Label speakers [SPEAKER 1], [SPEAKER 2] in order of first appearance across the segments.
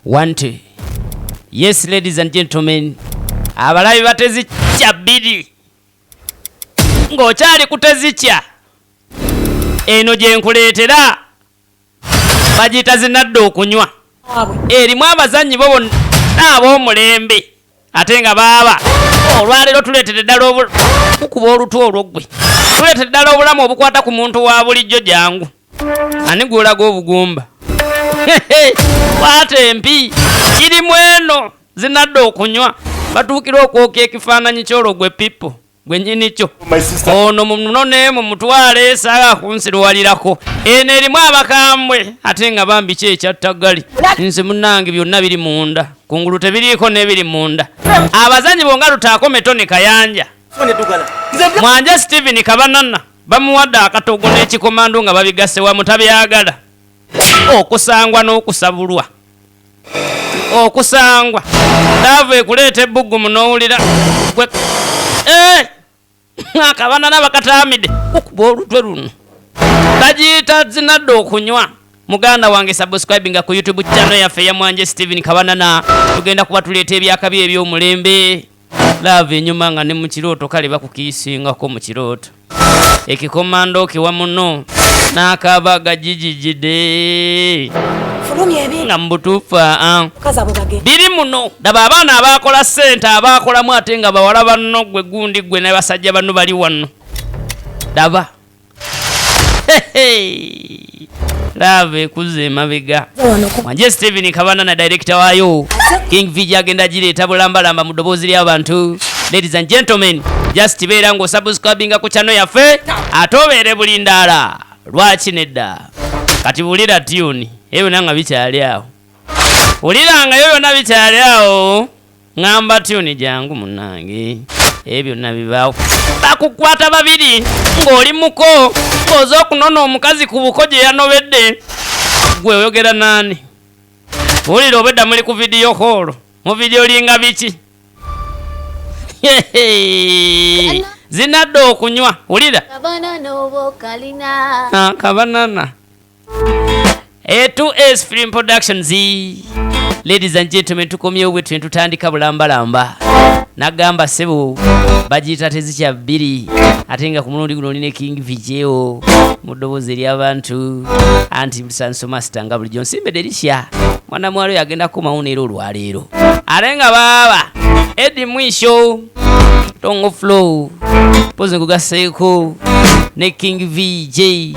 [SPEAKER 1] 1 yes ladies and gentlemen abalabi batezikya bbiri ng'okyali kutezikya eno gye nkuleetera bagiyita zinadde okunywa erimu abazannyi bo bonna ab'omulembe ate nga baaba olwaleero tuleetedde ddala kukuba olutu olw'oggwe tuleetedde ddala obulamu obukwata ku muntu wa bulijjo jangu ani gw'olaga obugumba kwata empi kirimu eno zinadde okunywa batuukira okwokya ekifaananyi ky'olwo pipo gwe nnyini kyo ono munone mu mutwale esaaga kunsirwalirako eno erimu abakambwe ate nga bambi ki ekyattagali nze munnange byonna biri munda kungulu tebiriiko n'ebiri munda abazanyi bonga lutaako metoni kayanja mwanja Steven Kabanana bamuwadde akatogo n'ekikomando nga babigase wamu tabyagala okusangwa n'okusabulwa okusangwa Lava ekuleeta ebbugumu n'owulira Kabanana bakatamide okuba olutwe luno bagiyita zinadde okunywa muganda wange subscribinga ku YouTube channel yaffe ya Mwanje Steven Kabanana tugenda kuba tuleeta ebyakabi eby'omulembe Lava enyuma nga ne mu kirooto kale bakukiisingako mu kirooto ekikomando kiwa muno n'akabaga jijijide nga mbutuufa biri muno daba abaana abakola ssente abakolamu ate nga bawala banno gwe gundi gwe n'abasajja banno bali wano daba Lava ekuze emabega Mwanje Steven Kabanana director waayo King Vijay agenda gireeta bulambalamba mu ddoboozi ly'abantu ladies and gentlemen just beera ng'osubscribinga ku channel yaffe ate obeere bulindaala lwaki nedda kati bulira tune ebyo nanga bikyali awo uliranga yo byonna bikyali awo ngamba tune jangu munnange ebyo byonna bibaawo bakukwata babiri ng'oli muko ng'oza okunona omukazi ku buko gye yanobedde gwe oyogera naani bulira obedda muli ku vidiyo call mu vidiyo linga biki zinadde okunywa ulira Kabanana A2S Film Productions ladies and gentlemen tukomyewo bwe tutandika bulambalamba nagamba sebo bagiyita tezikya bbiri ate nga ku mulundi guno olina King Vijay mu ddoboozi ery'abantu anti Sanso Master nga bulijjo nsimbedde lisya mwana mwalo yagenda kukomawo neero olwaleero ate nga baaba Eddie Mwisho Tongo Flow pozi ngugaseeko ne King Vijay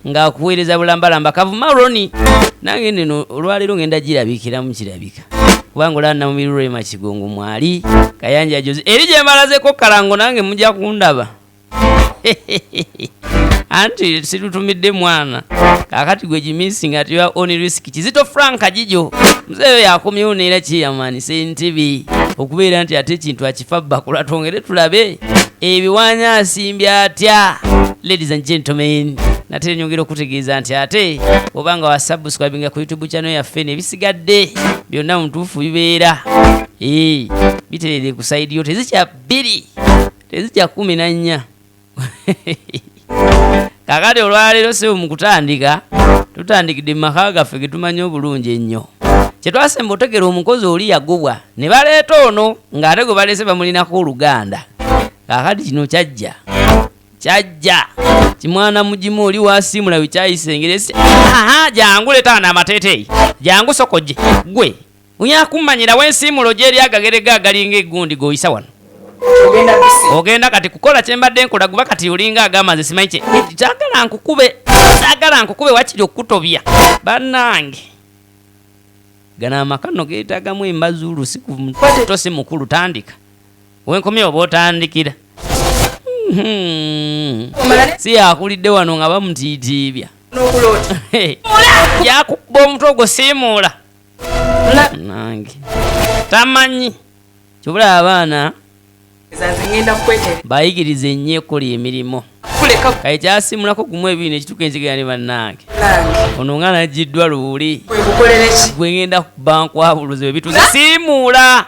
[SPEAKER 1] nga akuweereza bulambalamba Kavuma Roni nange neno olwaleero ngenda girabikiramu kirabika kubanga olana mu miruro emakigongo mwali Kayanja Jozi eri gye mbalazeko kalango nange mujja kundaba anti situtumidde mwana kakati gwe gimisinga ati ya only risk Kizito Frank Ajijo mzee yakomyewo neera kiyamani sentebe okubeera nti ate ekintu akifa bakula tongere tulabe ebiwanya asimbya atya ladies and gentlemen nate nyongera okutegeeza nti ate obanga wa subscribinga ku YouTube channel yaffe nebisigadde byonna mutuufu bibeera biterere ku side yo tezikya bbiri tezikya 14 kakati olwaleero sebo mu kutandika tutandikidde mu maka gaffe ge tumanyi obulungi ennyo kye twasemba otegera omukozi oli yagobwa ne baleeta ono ng'ate gwe baleese bamulinako oluganda kakati kino kyajja kimwana mugimu oli wasiimula wekyayisengere jangu leetaana amateeteeyi jangu sokojje gwe unyakummanyira wensiimulo gyeri agagerega agalinga eggundi goyisa wano ogenda kati kukola kyembadde nkola guba kati olinga agamba nze simanyi kye saagala nkukube wakiri okutobya bannange gana amakano geetagamu embazulu to si mukulu tandika wenkomye oba otandikira si yakulidde wano nga bamutiitiibya yakukuba omutwe ogwo siimuula nange tamanyi kyobula abaana bayigiriza ennyo ekola emirimu kale kyasimulako gumu ebiri nekituka enzigera ne bannange ono nga nagiddwa luuli gwe ngenda kuba nkwabuluzi webituze siimuula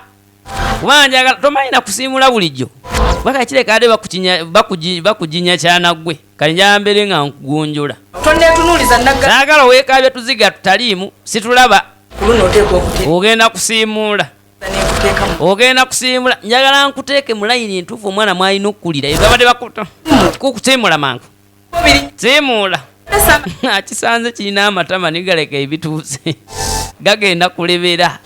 [SPEAKER 1] kubanga tomanyina kusiimula bulijjo baka kireka ade bakujinya kyanagwe kale njambere nga nkugunjula saagala weekabya tuziga tutaliimu situlaba ogenda kusiimula njagala nkuteeke mu layini entuufu omwana mwalina okkulira eyo babadde kukusiimula mangu siimula akisanze kirina amatama nigaleka ebituuse gagenda kulebera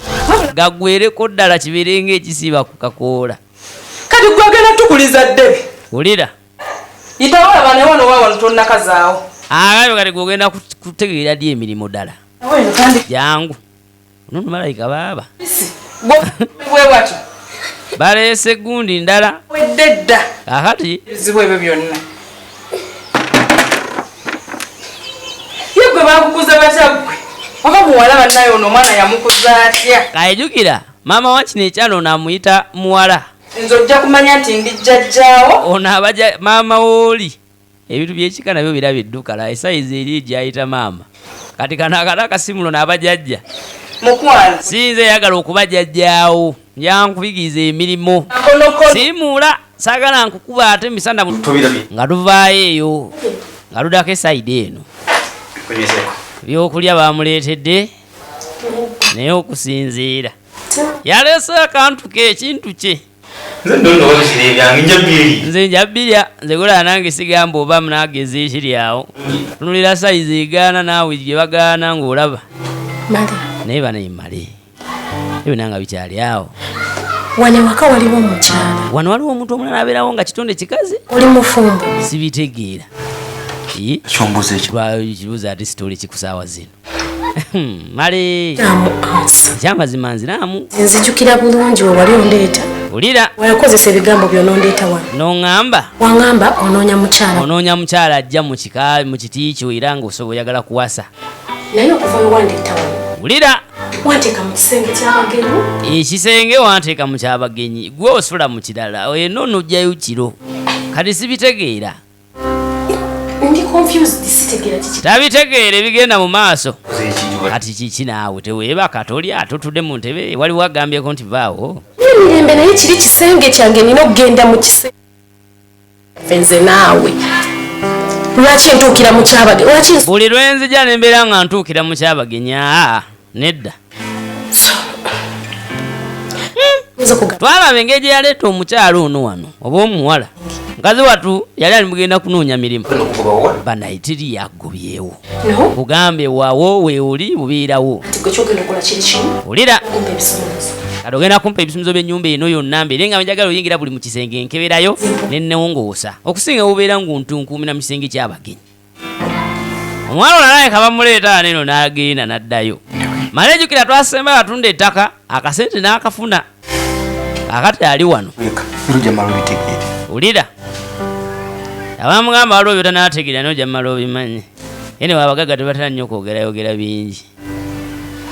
[SPEAKER 1] gaggwereko ddala kibeere ng'ekisiiba ku kakoola
[SPEAKER 2] kati gwagenda tukuliza ddebe
[SPEAKER 1] wulira
[SPEAKER 2] itawola bane wano wawano tonnakazaawo
[SPEAKER 1] agayo kati gwogenda kutegeera ddi emirimu ddala jangu nono malayika baaba
[SPEAKER 2] bwe bwatyo
[SPEAKER 1] baleese gundi ndala
[SPEAKER 2] wedde dda
[SPEAKER 1] kakati
[SPEAKER 2] ebizibu ebyo byonna ye gwe bakukuza batya gwe oba muwala bannaye ono omwana yamukuza atya
[SPEAKER 1] kayejukira maama wa kino ekyalo ono amuyita muwala
[SPEAKER 2] nze ojja kumanya nti ndi jjajjaawo
[SPEAKER 1] ono abaja maama wooli ebintu byekika nabyo biraba edduka la esayizi eri gyayita maama kati kano akata akasimulo n'abajajja
[SPEAKER 2] mukwano
[SPEAKER 1] sinze yagala okubajajjaawo yankubigiriza emirimu simuula saagala nkukuba ate misana nga tuvaayo eyo nga luddako esayidi eno byokulya bamuleetedde naye okusinziira yaleese akantu ke ekintu kye nze njabirya nze golaa nange sigamba oba munageza ekiryawo tunulira sayizi egaana naawe gye bagaana ng'olaba naye banayimale ebinanga bikyali awo
[SPEAKER 3] wane waka waliwo omukyala
[SPEAKER 1] wano waliwo omuntu omulala abeerawo nga kitonde kikazi
[SPEAKER 3] oli mufumbo
[SPEAKER 1] sibitegeera kibuuza ate sitoli kikusaawa zino male ekyamazima nziramu
[SPEAKER 3] nzijukira bulungi we wali ondeeta
[SPEAKER 1] wulira
[SPEAKER 3] wayakozesa ebigambo byonondeeta wano
[SPEAKER 1] noŋŋamba
[SPEAKER 3] waŋŋamba onoonya mukyala
[SPEAKER 1] ajja mu kiti kyo era ng'oyagala kuwasa
[SPEAKER 3] naye okuva we wandeeta wano
[SPEAKER 1] wulira
[SPEAKER 3] wanteeka mu kisenge ky'abagenyi
[SPEAKER 1] ekisenge wanteeka mu kyabagenyi gwe osula mu kirala eno nojjayo kiro kati sibitegeera
[SPEAKER 3] ndi confused sitegeera kiki
[SPEAKER 1] tabitegeera ebigenda mu maaso kati kiki naawe teweebaka toli atutudde mu ntebe waliwo agambyeko nti vaawo
[SPEAKER 3] emirembe naye kiri kisenge kyange nina okugenda mu kisenge nze naawe lwaki entuukira mu kyabagenyi
[SPEAKER 1] buli lwenzija nembeera nga ntuukira mu kyabagenyi nedda twalaba engeri gye yaleeta omukyalo ono wano oba omuwala mukazi watu yali ali mugenda kunoonya mirimu banayitiri yagobyewo bugambe waawo weoli bubeerawo olira kati ogenda kumpa ebisumuzo by'ennyumba eno yonna mbeere nga njagala oyingira buli mu kisenge nkeberayo nennewongoosa okusinga bubeera nguntunkuumira mu kisenge ky'abagenyi omwala olalaye kabamuleeta neno n'agenda n'addayo male ejjukira twasemba batunda ettaka akasente n'akafuna akati ali wano wulira abamugamba waliwo byota n'ategeera nojamala obimanyi ene wabagaga tebatera nnyo okwogerayogera bingi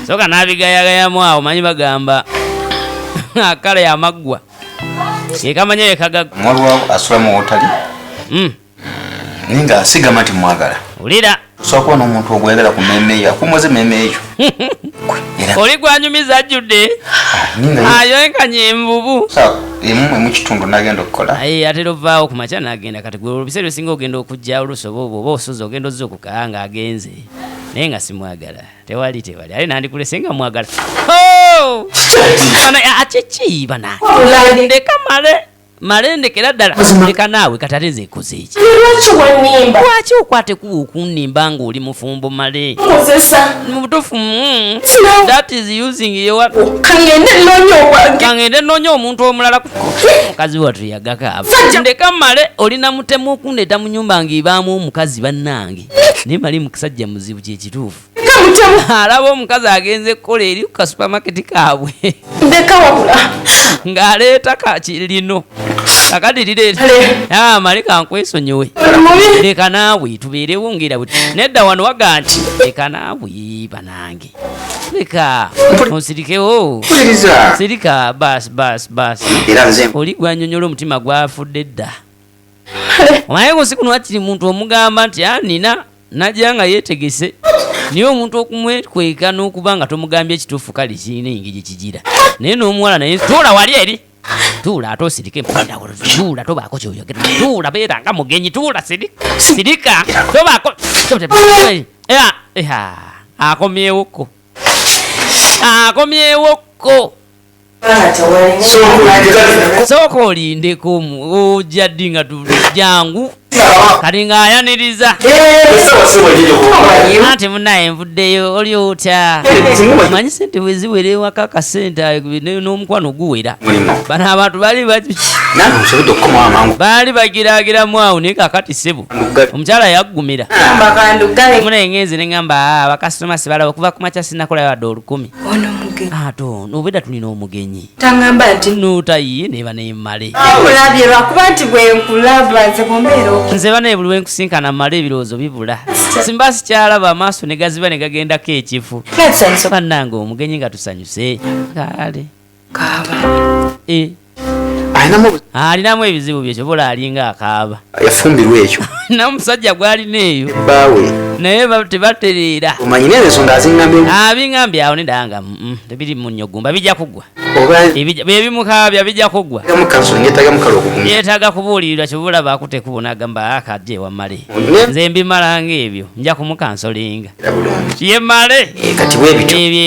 [SPEAKER 1] soka n'abigayagayamu awo manyi bagamba akala yamaggwa yekamanya yekagaggwa
[SPEAKER 4] mwaliwo asula mu wotali ninga asigama nti mwagala
[SPEAKER 1] wulira
[SPEAKER 4] osobola kuba n'omuntu ogwayagala ku mmeeme yo akumoze mmeeme ekyo
[SPEAKER 1] oli gwanyumiza ajjudde ayonkanya envubu
[SPEAKER 4] emu kitundu nagenda okukola
[SPEAKER 1] atera ovaawo ku makya nagenda kati gwe olubiseera osinga ogenda okujja olusoba obwo oba osozi ogenda ozza okukaa nga agenze naye nga simwagala tewali ale nandikulese nga mwagala akiki bana ndeka male ndekera ddala leka naawe kati ate nze nkoze eki lwaki okwate kuwa okunnimba ngaoli mufumbo male mubutufu that is using your kangende nnoonya omuntu omulala mukazi watu yagakaaba ndeka male olina mutemu okundeeta mu nyumba ng'ebaamu omukazi bannange naye mali mukisajja muzibu kyekituufu alaba omukazi agenze kukola eri ku kasupamaketi kaabwe ng'aleeta kakirino kakati lireeta mali kankwesonyiwe leka naawe tubeerewo ngera bwe nedda wano waga nti leka naawe banange leka onsirikewo sirika basi oli gwanyonyola omutima gwafudde dda omaye ku nsiku nwakiri muntu omugamba nti nina najja nga yeetegese niye omuntu okumwekweka n'okuba nga tomugambye ekituufu kale kirina engeri kigira naye n'omuwala naye tuula wali eri tuula ate osirike empandawolo tuula tobaako kyoyogera tuula beera nga mugenyi tuula sirika tobaako akomyewoko akomyewokko sooka olindeko ojja ddi nga jangu kati ng'ayaniriza ate munaye nvuddeyo oli otya manyi sente bwe ziwera ewaka akasente n'omukwano guwera bano abantu baali bagiragiramu awo naye kakati ssebo omukyala yaggumira munaye ngenze ne ŋŋamba abakasitoma sibalaba okuva ku makya sinakolayo wadde 10 ato nobwedda tulina omugenyi
[SPEAKER 2] tangamba nti
[SPEAKER 1] notayiye neba nemmale
[SPEAKER 2] kulabye lwakuba nti bwe nkulaba nze bwombeera
[SPEAKER 1] nze banaye buli lwenkusinkana mmale ebirowoozo bibula simba sikyalaba amaaso ne gaziba ne gagendako ekifu bannange omugenyi nga tusanyuse kale alinamu ebizibu byekyo bola alinga akaaba
[SPEAKER 4] yafumbirwa ekyo
[SPEAKER 1] namusajja gwalina eyo
[SPEAKER 4] baawe
[SPEAKER 1] naye tebatereera
[SPEAKER 4] omanyi n'ensonga azingambye
[SPEAKER 1] abingambye awo nedanga tebiri mu nnyogumba bijja kuggwa byebimukaabya bijja kuggwa yeetaaga kubuulirirwa kyobula bakutekubona agamba akajja ewamale nze mbimalanga ebyo nja kumukansolinga yemale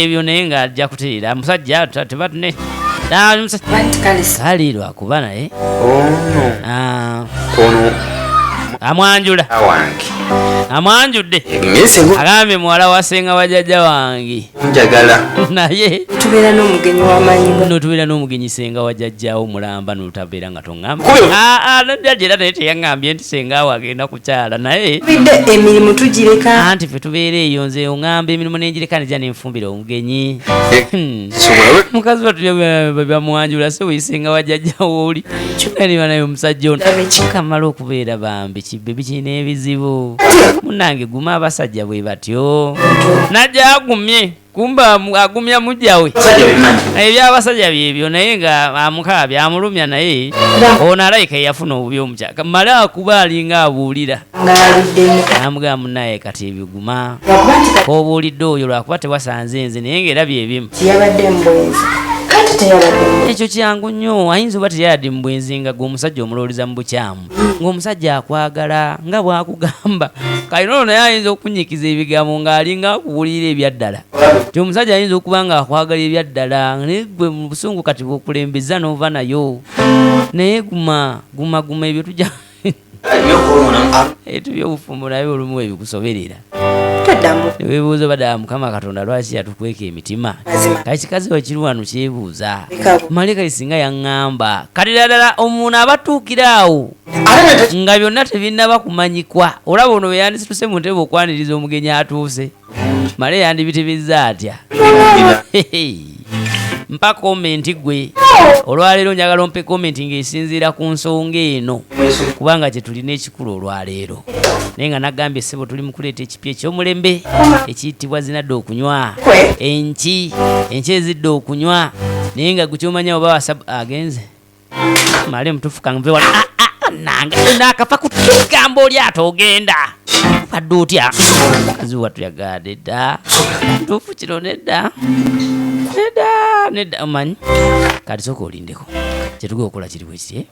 [SPEAKER 1] ebyo naye ng'ajja kutereera musajja tebatune kali lwakuba naye amwanjula amwanjudde agambye muwala wa senga wa jjajja wange
[SPEAKER 4] njagala
[SPEAKER 1] naye
[SPEAKER 2] tubeera n'omugenyi w'amaanyi
[SPEAKER 1] notubeera n'omugenyi senga wa jjajjawo mulamba notabeera nga toŋŋamba jjajja era naye teyaŋŋambye nti sengawo agenda kukyala naye
[SPEAKER 2] bidde emirimu tugireka
[SPEAKER 1] anti fe tubeera eyo nze oŋŋamba emirimu n'engireka nejja nenfumbira omugenyi mukazi batubamwanjula se weyisenga wa jjajjawo oli naniba naye omusajja ono kamala okubeera bambi kibbe bikirina ebizibu munange guma abasajja bwe batyo najja agumye kumba agumya mujjawe ebyabasajja byebyo naye nga amukaabya amulumya naye ono alayika yafuna obubi omukyaka male akuba alinga abuulira amugamba munaye kati ebiguma obuulidde oyo lwakuba tewasanze nze naye ngaerabye ebimu ekyo kyangu nnyo ayinza oba teyadde mu bwenzi nga gwe omusajja omulowoleza mu bukyamu ng'omusajja akwagala nga bwakugamba kalina ono naye ayinza okunyikiza ebigambo ng'alinga akuwulira ebyaddala ti omusajja ayinza okuba nga akwagala ebyaddala naye gwe mu busungu kati bwokulembeza n'ova nayo naye guma ebyo tujja ebyobufumbo nabyo olumu ebikusoberera webuuza badala mukama katonda lwaki yatukweka emitima kakikazi we kiri wano kyebuuza maleka lisinga yaŋŋamba kati ddala omuntu abatuukira awo nga byonna tebinnaba kumanyikwa olaba ono beyandisituse mu ntebe okwaniriza omugenyi atuuse male yandibitebezza atya mpa komenti gwe olwaleero njagala ompe komenti ng'esinziira ku nsonga eno kubanga kye tulina ekikulu olwaleero naye nga nagambye ssebo tuli mu kuleeta ekipya ekyomulembe ekiyitibwa zinadde okunywa enki ezidde okunywa naye nga gukyomanya oba wasabu agenze male mutufu kanve wala nange nakava ku kigambo oli ate ogenda badde otya mukazi wattu yagadde dda ntuufu kiro nedda omanyi kati soka olindeko kyetuga okukola kiri bwekiri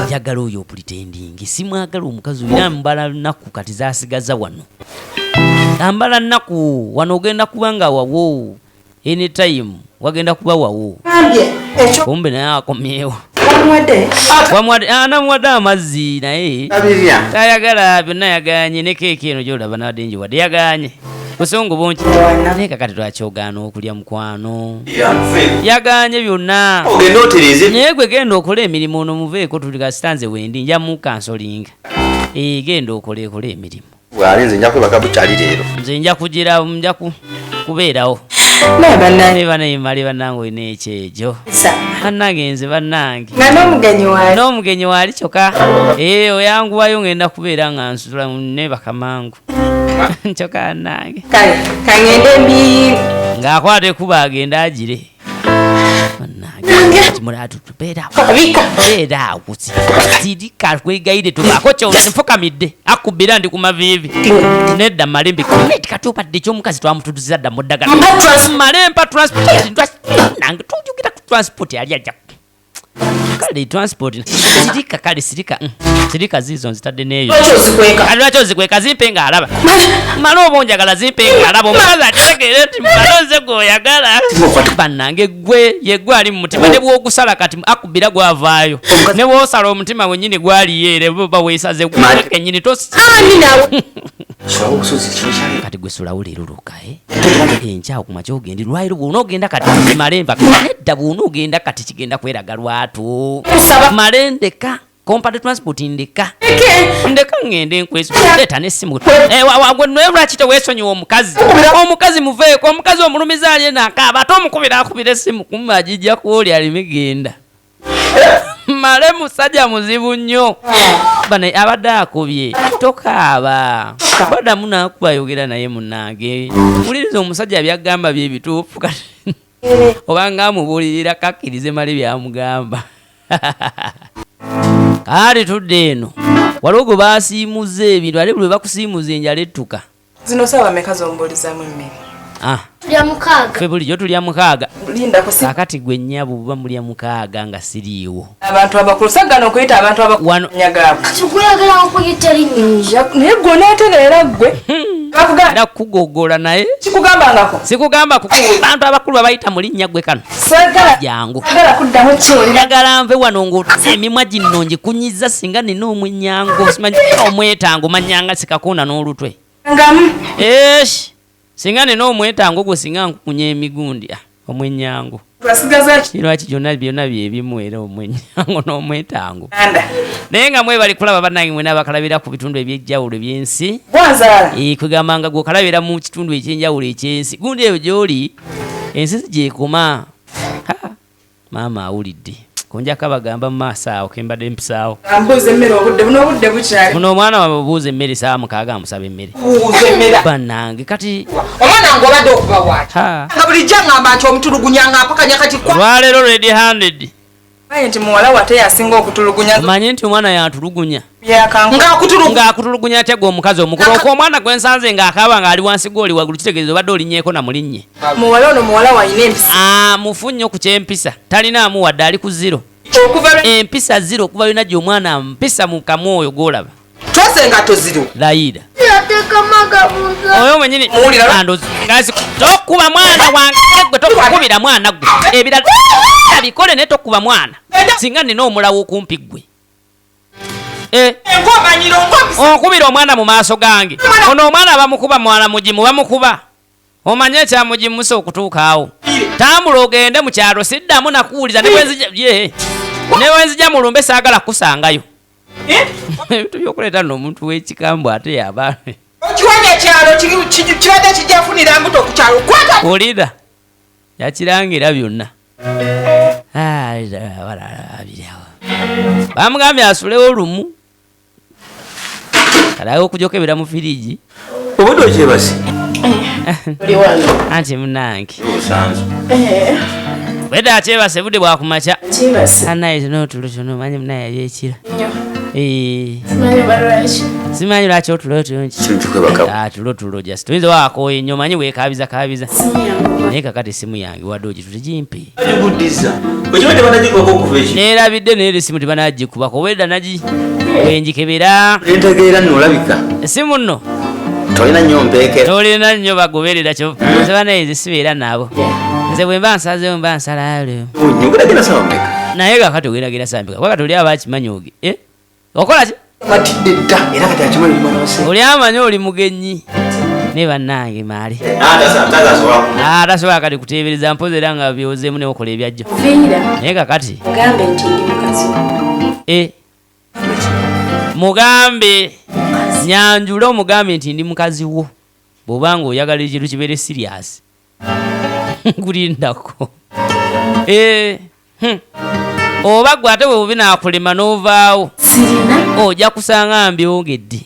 [SPEAKER 1] njagala oyo opulitendingi simwagala omukazi oyo ambala nnaku kati zasigaza wano ambala nnaku wano ogenda kuba nga wawo anytime wagenda kuba wawo kumbe naye akomyewo namuwadde amazzi naye tayagala byonna yaganye ne keeki eno gyolaba nawadde njiwadde yaganye kusongo bonki naye kakati twakyogaana okulya mukwano yaganye byonna naye gwe genda okola emirimu ono muveeko tuli kasitanze wendi nja mukansolinga genda okola emirimu
[SPEAKER 4] nze nja kwebaka bukyali leero
[SPEAKER 1] nze nja kugira nja kubeerawo banaimali bannange olina ekyejo bannange nze bannange n'omugenyi waali kyokka oyanguwayo ngenda kubeera nga nsula ne bakamangu nkyokka bannange ng'akwata ekuba agenda agire tidika kwegayire tubako kyonfukamidde akubira ndi kumavivi nedda malembe kati obadde ekyomukazi twamututuziza dda muddagala malempa nange tujugira ku transport ali ajja kale transport sirika kale sirika zizo nzitadde neyo lwaki zikweka zimpe nga alaba mala oba onjagala zimpe nga alaba omukazi ategeere nti mukalonze gweoyagala bannange yegwe ali mu mutima ne bwogusala kati akubira gwavaayo ne bwosala omutima wennyini gwaliyeere boba weesaze kenyini kati gwe sulawo leero luka enkyawo ku makya ogendi lwairo bw'onoogenda kati malemba nedda bw'onoogenda kati kigenda kweraga lwatu male ndeka company transport ndeka ngende enkwesi leeta n'essimu gwe lwaki teweesonyiwa omukazi muveeko omukazi omulumiza ali nakaaba ate omukubira essimu kumagijja kwoli alime genda male musajja muzibu nnyo bana abadde akubye tokaaba badamu nakuba ayogera naye munnange muliriza omusajja byagamba bye bituufu kati obanga amubuulirira kakkirize male byamugamba kale tudde eno waliwo gwe baasiimuze ebintu ate buli bakusiimuza enjala ettuka
[SPEAKER 2] zino saawa meka zombuulizaamu emmere
[SPEAKER 3] tulya mukaaga
[SPEAKER 1] fe bulijjo tulya mukaaga
[SPEAKER 2] lindako si
[SPEAKER 1] kakati gwe nnyabo buba mulya mukaaga nga siriiwo
[SPEAKER 2] abantu abakulu sagana okuyita abantu abakulunyagaabo
[SPEAKER 3] kigweyagala okuyita linnya
[SPEAKER 2] naye gwonatereera gwe
[SPEAKER 1] era kugogola naye
[SPEAKER 2] kikugambangako
[SPEAKER 1] sikugamba abantu abakulu babayita mu linnya gwe kano jangu
[SPEAKER 2] sagala kuddamu kyoli
[SPEAKER 1] njagala nve wano ng'otusa emimwa gino ngikunyiza singa nina omwenyango simanyi omwetango manyanga sikakuuna n'olutwe
[SPEAKER 2] ngamu
[SPEAKER 1] singa nina omwetango gwe singa nkukunya emigundi omwenyango
[SPEAKER 2] basigaza
[SPEAKER 1] lwaki byonna byebimu era omwenyango n'omwetango
[SPEAKER 2] anda
[SPEAKER 1] naye nga mwebali kulaba bannange mwena bakalabira ku bitundu eby'ejjawulo by'ensi
[SPEAKER 2] gwanzaala
[SPEAKER 1] kwegamba nga gwokalabira mu kitundu ekyenjawulo eky'ensi gundi eyo gyoli ensi gyekoma maama awulidde konjako bagamba mu maaso awo kembadde mpisaawo
[SPEAKER 2] ambuuza emmere obudde n'obudde bukyali
[SPEAKER 1] muno omwana wabe buuza emmere saa mukaaga amusaba emmere
[SPEAKER 2] buuza emmere
[SPEAKER 1] bannange kati
[SPEAKER 2] omwana wange obadde okuba bwati nga bulijjo aŋŋamba nti omutulugunya nga apakanya kati
[SPEAKER 1] olwaleero ready handed
[SPEAKER 2] maye nti muwala wate yasinga okutulugunya
[SPEAKER 1] omanye nti omwana yatulugunya
[SPEAKER 2] ng'akutulugunya
[SPEAKER 1] ate gwe omukazi omukulu okwo omwana gwe nsanze ng'akaaba ng'ali wansi gw'oli waggulu kitegeeza obadde olinnyeeko na mulinnye
[SPEAKER 2] muwala ono muwala wayina empisa
[SPEAKER 1] mufu nnyo ku kyempisa talinaamu wadde ali ku ziro empisa ziro okuva yona gy'omwana mpisa mu kamwoyo gw'olaba
[SPEAKER 2] twasengato ziro
[SPEAKER 1] layira
[SPEAKER 3] yatekamagabuza
[SPEAKER 1] oyo mwenyini ngazi tokuba mwana wange gwe tokukubira mwana gwe ebirala abikole naye tokuba mwana singa nina omulawo okumpi gwe okubira omwana mu maaso gange ono omwana bamukuba mwana mugimu bamukuba omanye ekyamugimusa okutuukaawo tambula ogende mu kyalo siddamu nakuwuliza newenzija mulumbe saagala kusangayo ebintu byokuleeta nno omuntu w'ekikambo ate yaba
[SPEAKER 2] okiwanya kyalo kibadde kijafunira mbuto ku kyalo kwata
[SPEAKER 1] olira yakirangira byonna bamugambye asulewo olumu kalawo okujokebera mu firiji
[SPEAKER 4] obudde okyebasi
[SPEAKER 1] anti munange wedde akyebase budde bwakumakya anaye tonotulo tono manyi munaye yali ekira simanyi lwaki otulo tulo jasi toyinza wakooye nnyo manyi weekabiza naye kakati esimu yange wadde ogitu tegimpe neerabidde naye esimu tebanagikubako wedda nagi wenjikebera esimu nno tolina nnyo bagoberera kyobanaye zisibeera nabo nze bwe mba nsazeewo mba nsalayo naye kakati ogendagenda sambika wakati oli abakimanyi oge okola ki oli amanyi oli mugenyi ne bannange maali tasobola kati kuteebereza mpozi era nga byozeemu neokola ebyajjo naye kakati mugambe nyanjule omugambe nti ndi mukazi wo bw'obanga oyagala ekintu kibeere siriasi kulindako oba gwe ate bwe binaakulema n'ovaawo ojja kusanga mbyongedde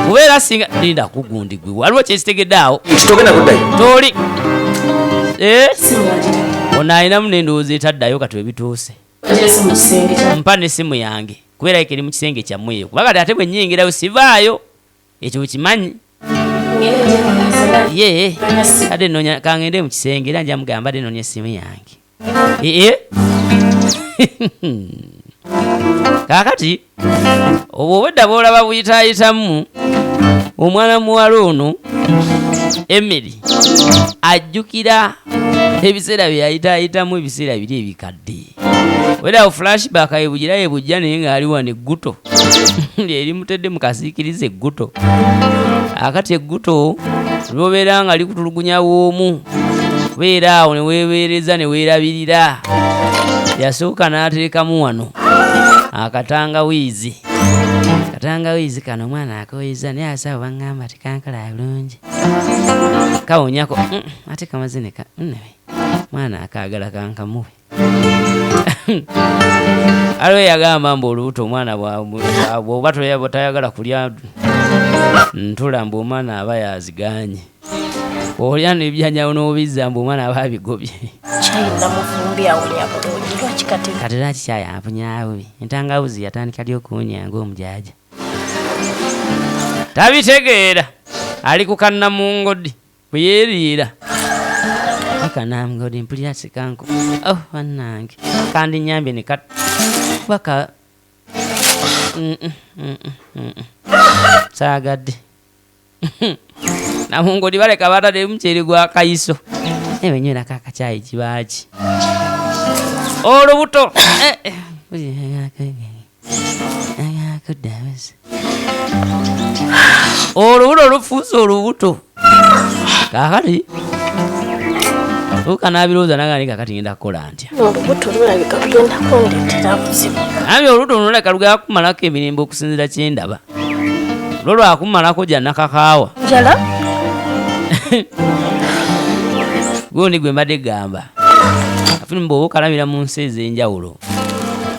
[SPEAKER 1] kubeera singa linda kugundi gwe waliwo kyesitegedde awo toli ono alinamu n'endowooza etaddayo kati webituuse mpa n'essimu yange kubeera ekeri mu kisenge kyammwe eyo kuba kati ate bwe nnyingirayo sivaayo ekyo kimanyi ye ade nonya kangende mu kisenge era nja mugamba ade nonya essimu yange kakati obwo wedda boolaba buyitaayitamu omwana muwala ono Emily ajjukira ebiseera byayitaayitamu ebiseera biri ebikadde wedda flashback ebujja naye ng'ali wano egguto eri mutedde mu kasiikiriza egguto akati egguto lwobeera nga likutulugunya w'omu kubeera awo ne weebeereza ne weerabirira yasooka n'ateekamu wano akatangawiizi kano omwana akoyeza naye asawo baŋŋamba tekankala bulungi kawonyako ate kamaze neka mwana akaagala kankamuwe aliwe yagamba mbu olubuto omwana bwoba tayagala kulya ntula mbu omwana aba yaziganye olya nebyanyawo n'obizza mbu omwana aba abigobye kati lwaki kyayampunyabubi entangawuzi yatandika lyokuwunya ng'omujaja tabitegeera ali ku kannamungodi bwe yeeriira akanamungodi mpulira sikanku bannange kandi nyambye ne baka saagadde namungodi baleka batadde muceeri gwa kayiso ebenywera kakacyayi kibaaki olubuto olubuto olufuuse olubuto kakati ukanabirooza nagani kakati ngenda kukola ntya
[SPEAKER 3] olubuto lulabika lugenda kundeetera buzibu
[SPEAKER 1] nabye olubuto lunoleka lugenda kumalako emirembe okusinzira kyendaba lwo lwakumalako jannakakaawa
[SPEAKER 3] njala
[SPEAKER 1] gundi gwe mbadde gamba afuni bw'oba okalabira mu nsi ez'enjawulo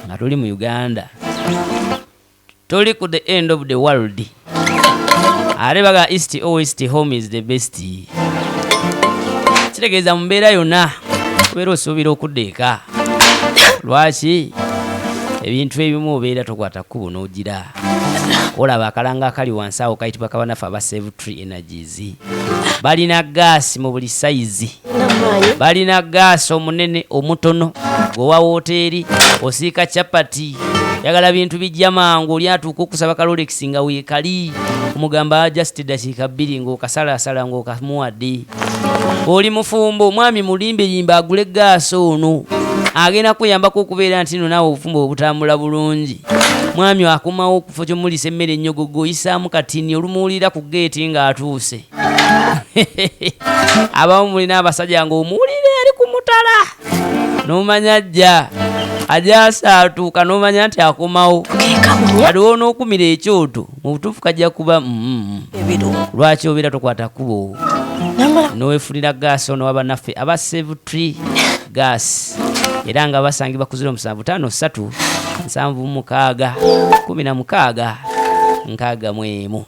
[SPEAKER 1] nga tuli mu Uganda tuli ku the end of the world ate baga east or west home is the best kitegeeza mu mbeera yonna obeera osuubira okudda eka lwaki ebintu ebimu obeera tokwata kkubo n'ogira olaba akalanga akali wansi awo kayitibwa kabanafu aba Save Tree Energies balina gaasi mu buli sayizi balina gaasi omunene omutono gwowa woteeri osiika capati yagala bintu bijja mangu oli atuuka okusaba Rolex nga weekali omugamba just dakiika 2 ng'okasalaasala ng'okamuwadde oli mufumbo omwami mulimbelimbe agule gaasi ono agenda kuyambako okubeera nti no naawe obufumbo obutambula bulungi mwami akomawo okufo kyomulisa emmere ennyogogo oyisaamu katini olumuwulira ku geeti ng'atuuse abamu mulina abasajja ng'omuwulire eri ku mutala n'omanya ajja asaatuuka n'omanya nti akomawo aliwo n'okumira ekyoto mu butuufu kajja kuba lwaki obeera tokwata kkubo n'oweefulira gaasi ono wabannaffe aba Save Tree Gas era nga basangibwa ku 0753 776 16 61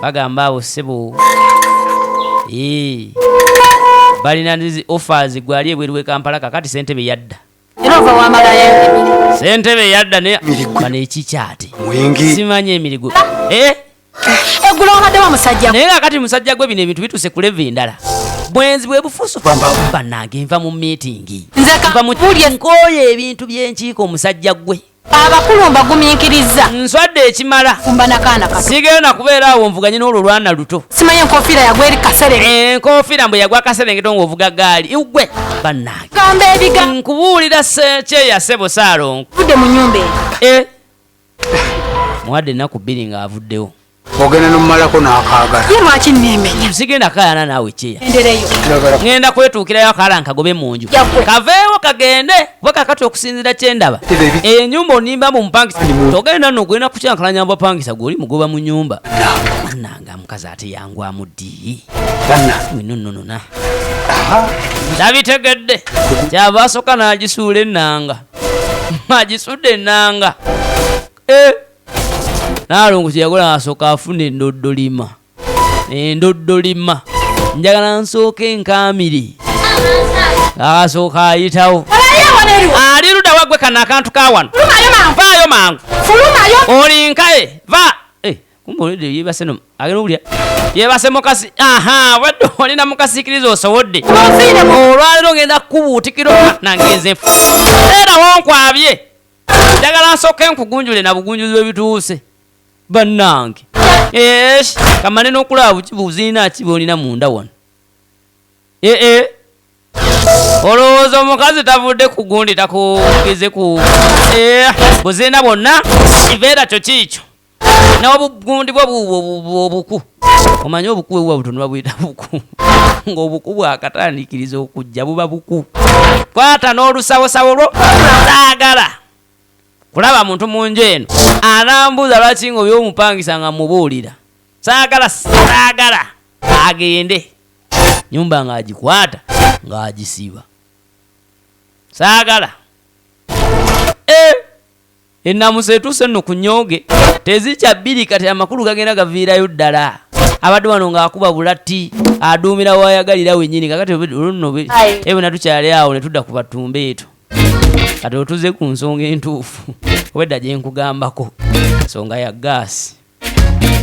[SPEAKER 1] bagamba abo ssebo balina ndizi offers gwali ebweru we Kampala kakati ssentebe yadda ssentebe yadda bano ekikyate simanye emirigo
[SPEAKER 3] egulongadde wa musajja
[SPEAKER 1] naye kakati musajja gwe bino ebintu bituse ku level endala bwenzi bwe bufuuso bannange nva mu meetingi nva mu nkooyo ebintu by'enkiiko omusajja gwe
[SPEAKER 3] abakulu mbagumiikiriza
[SPEAKER 1] nswadde ekimala sigenda kubeera awo nvuganye n'olwo lwana luto
[SPEAKER 3] simanye enkofiira yagwa eri kaserenge
[SPEAKER 1] enkofiira mbwe yagwa kaserengeto ng'ovuga gaali gwe bannange
[SPEAKER 3] gamba ebiga
[SPEAKER 1] nkubuulira kyeya ssebo saalongo
[SPEAKER 3] budde mu nyumba
[SPEAKER 1] eyo muwadde ennaku 2 ng'avuddewo
[SPEAKER 5] ogenda nomumalako n'akaagala
[SPEAKER 3] ye lwaki nneemenya
[SPEAKER 1] sigenda kayana naawe kyeya
[SPEAKER 3] endereyo
[SPEAKER 1] ngenda kwetuukirayo akaala nkagobe mu nju kaveewo kagende kuba kakati okusinzira kyendaba enyumba onimba mu mpangisa togenda nogenda kukyankalanya abapangisa gwoli mugoba mu nyumba nanga mukazi ate yangwamu ddi winononona tabitegedde kyava asooka n'agisuula ennanga agisudde ennanga naalongo kyeyagola asooka afuna endoddolima njagala nsooke enkaamiri asooka ayitawo ali luda wagwe kana akantu kawano vaayo mangu olinkaye va kumbe olidde yebase no agenda okulya yebase mukasi wadde olina mukasikiriza osowodde olwaliro ngenda kubuutikiro nangenze nfu era wonkwabye njagala nsooke nkugunjule na bugunjuzi bwebituuse bannange kamane n'okulaba bukibuziina ki bwolina munda wano olowooza omukazi tavudde ku gundi takugize ku buziina bwonna kiveera kyo kiikyo n'obugundi bwo obuku omanye obuku bwebuba butono babuyita buku ng'obuku bwakatandikiriza okujja buba buku kwata n'olusawosawo lwo saagala kulaba muntu munju eno anambuuza lwaki nga obyomupangisa nga mubuulira saagala agende nyumba ng'agikwata ng'agisiba saagala ennamusa etuuse nno ku nyooge tezikya bbiri kati amakulu gagenda gaviirayo ddala abadde wano ng'akuba bulatti aduumira wayagalira wennyini kakati olunno ewe natukyali awo ne tudda ku batumba eto kati otuze ku nsonga entuufu obedda gye nkugambako nsonga ya gaasi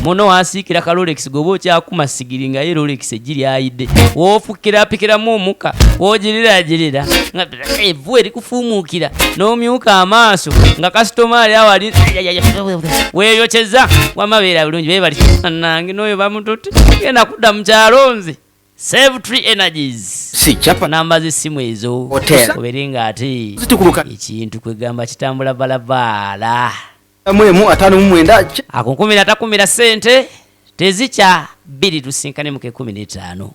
[SPEAKER 1] muno wasiikira ka Rolex goba okyakuma sigiri nga ye Rolex egiri ayidde woofukirapikiramu omuka woogiriraagirira nga evvu erikufuumuukira n'omyuka amaaso nga kasitoma ali awali weeyokyeza wamabeera bulungi beebali nange n'oyo bamututte genda kudda mu kyalo nze Save Tree Energies
[SPEAKER 4] si chapa
[SPEAKER 1] namba z'essimu ezo obere ng'ate ekintu kwegamba kitambula balabala
[SPEAKER 4] mwemu 5
[SPEAKER 1] akunkumira takumira sente tezikya 2 tusinkane muke 15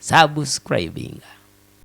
[SPEAKER 1] subscribing